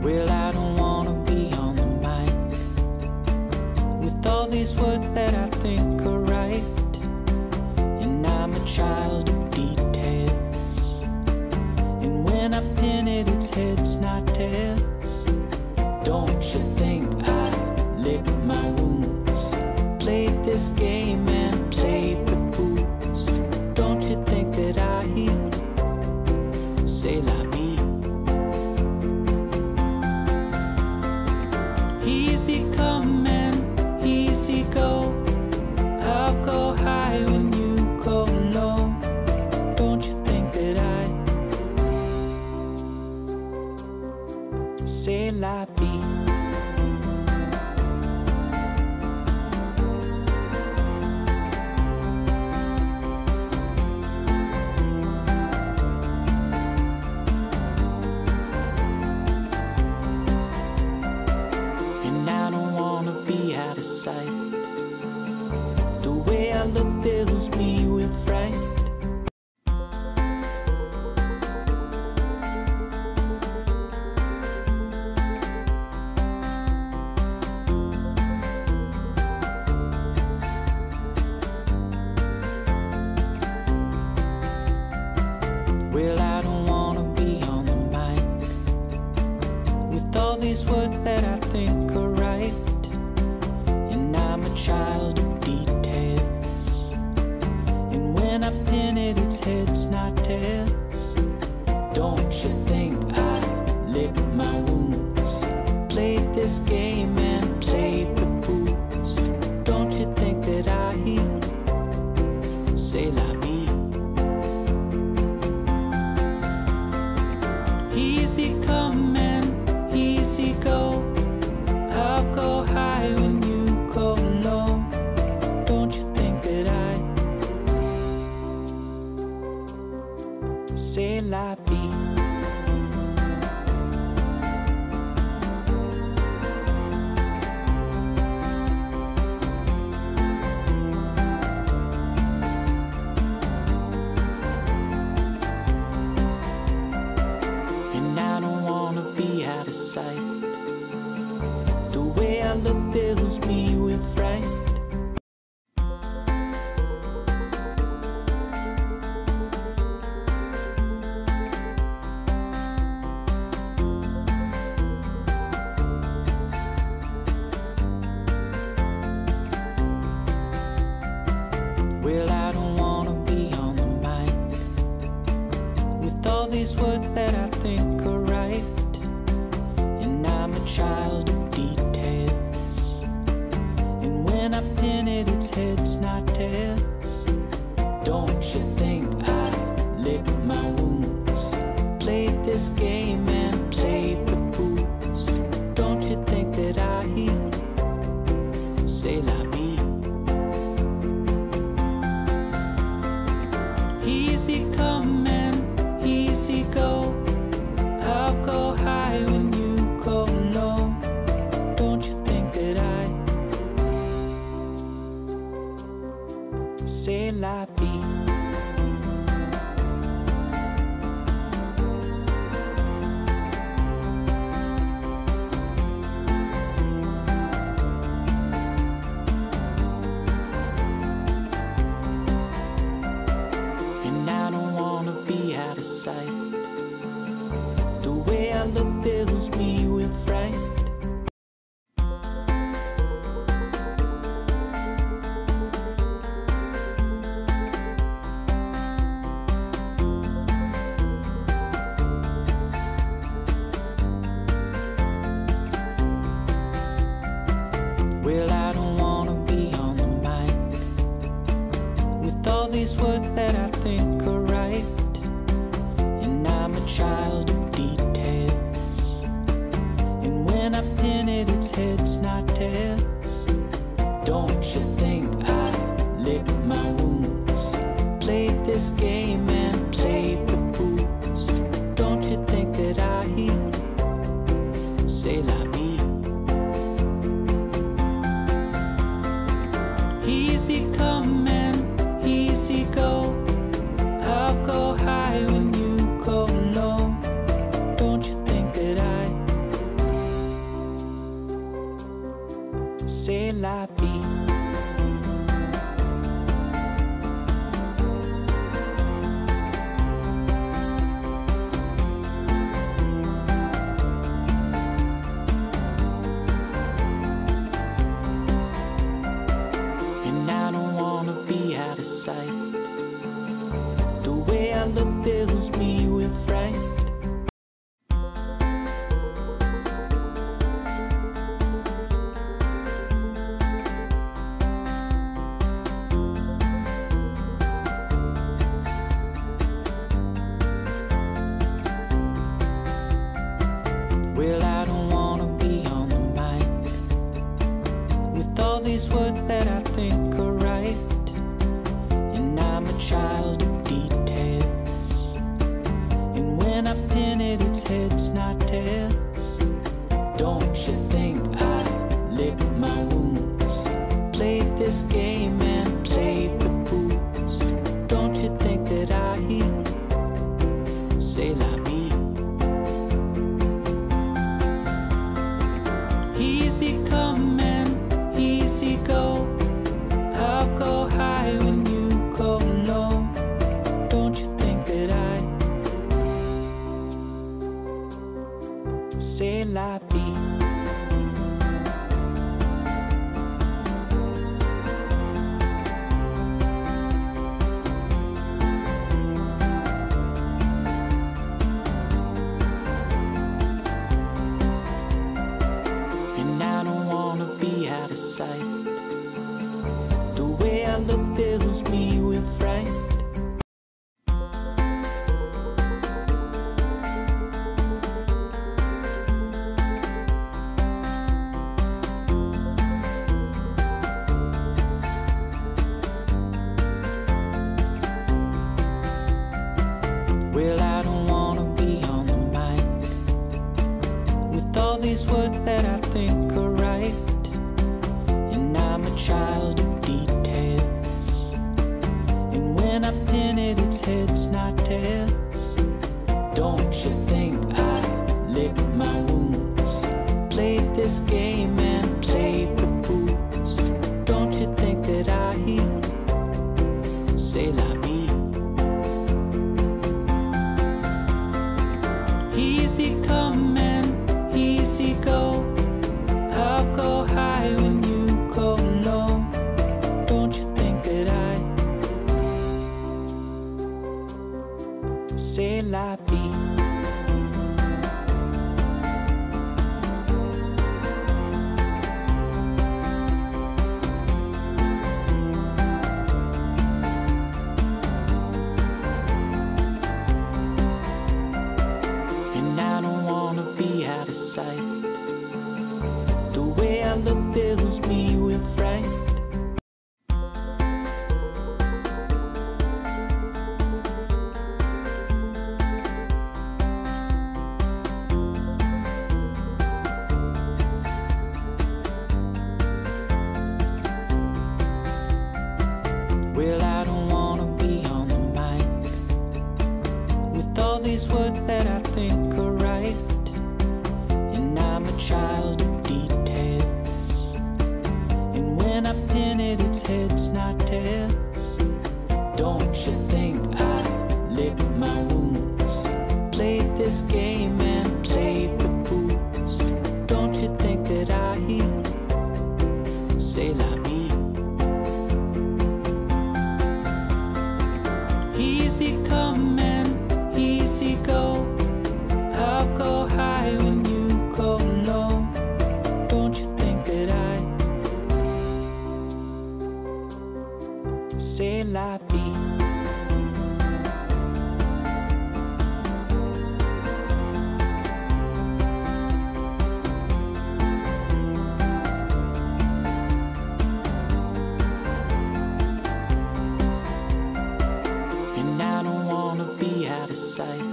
Well, I don't wanna be on the mic with all these words that I think are right, and I'm a child of details, and when I pin it, it's heads, not tails. Don't you think I lick my wounds, played this game and played the fools? Don't you think that I say la vie? Easy come and easy go, I'll go high when you go low. Don't you think that I say la vie? The way I look fills me with fright. Well, I don't wanna be on the mic with all these words that I think are right, and I'm a child of details, and when I pin it, it's heads, not tails. Don't you think I lick my wounds, played this game and played the fools? Don't you think that I say la vie? Easy come and easy go, I'll go high when you go low. Don't you think that I say la vie? And I don't wanna be out of sight. The way I look fills me with fright. Well, I don't wanna be on the mic with all these words that I think are right, and I'm a child of details, and when I pin it, it's heads, not tails. Don't you think I lick my wounds, played this game and played the fools? Don't you think that I say la vie? Easy come and easy go, I'll go high when you go low. Don't you think that I say la vie? And I don't wanna be out of sight. The way I look fills me with fright. Well, I don't wanna be on the mic with all these words that I think are right, and I'm a child of details, and Well, I don't wanna be on the mic with all these words that I think are right. And I'm a child of details, and when I pin it, it's heads, not tails. Don't you think I lick my wounds, played this game and played the fools? Don't you think that I say la vie? Easy come and easy go. I'll go high when you go low. Don't you think that I say la vie? The way I look fills me with fright. Well, I don't wanna be on the mic with all these words that I think are right. I'm a child of details, and when I pin it, it's heads, not tails. Don't you think I lick my wounds, played this game and played the fools? Don't you think that I say la vie? Easy come and easy go. I'll go high when you go low. Don't you think that I say la vie? And I don't wanna be out of sight. The way I look fills me with fright. Well, I don't wanna be on the mic with all these words that I think are right. And I'm a child of details, and when I pin it, it's heads, not tails. Don't you think I lick my wounds, played this game and played the fools? Don't you think that I say la vie? Easy come and easy go. I'll go high when you go low. Don't you think that I say la vie? And I don't wanna be out of sight.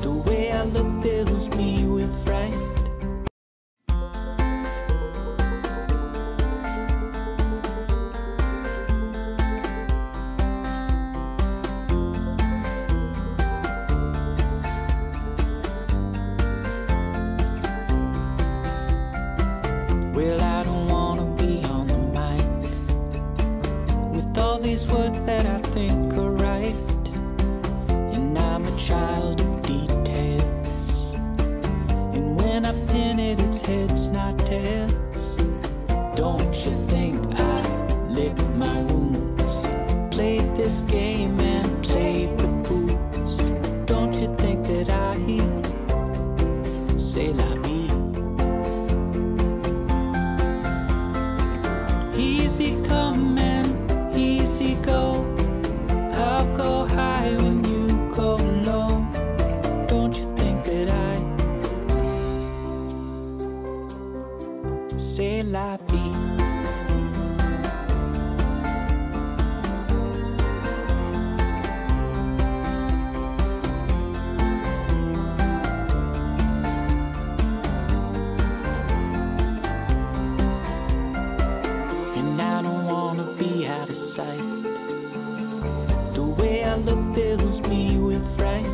The way I look fills me with fright. Well, I don't wanna be on the mic with all these words that I think are right. And I'm a child of details, and when I pin it, it's heads, not tails. Don't you think I lick my wounds, played this game and played the fools? Don't you think that I say la vie? Easy come and easy go. la vie. And I don't wanna be out of sight. The way I look fills me with fright.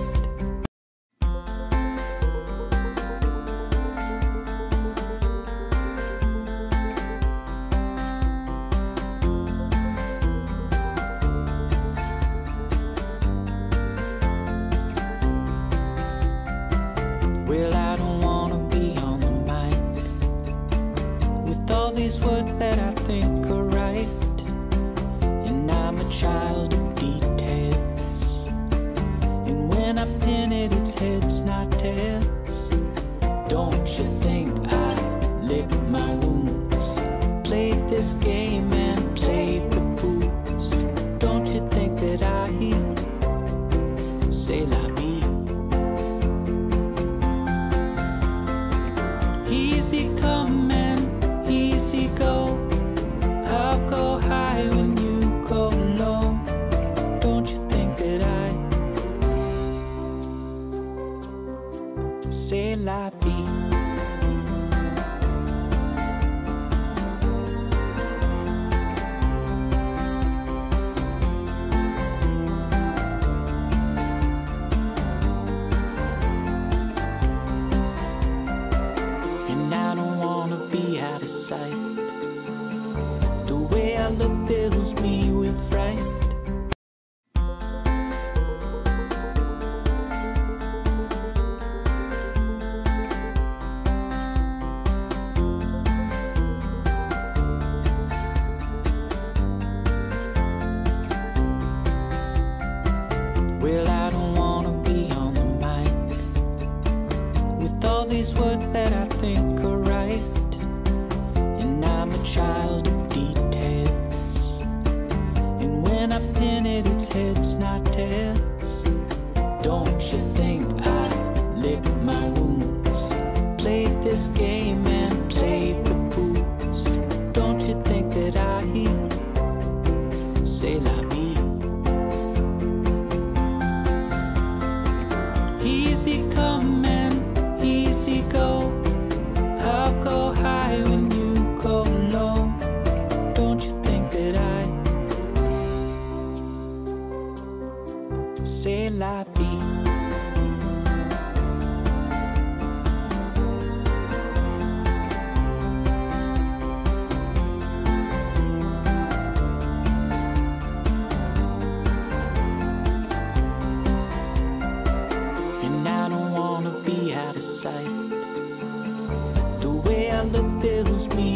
Well, I don't wanna be on the mic with all these words that I think are right. And I'm a child of details, and when I pin it, it's heads, not tails. Don't you think I lick my wounds, played this game and played the fools? Don't you think that I say la vie? Easy come and easy go. I'll go high when you go low. Don't you think that I say la vie? And I don't wanna be out of sight. The way I look fills me with fright. Well, I don't wanna be on the mic with all these words that I think are right. And I'm a child of details, and when I pin it, it's heads, not tails. Don't you think I lick my wounds, played this game and played the fools? Don't you think that I say la vie? Easy come and easy go. I'll go high when you go low. Don't you think that I say la vie? And I don't wanna be out of sight. The way I look fills me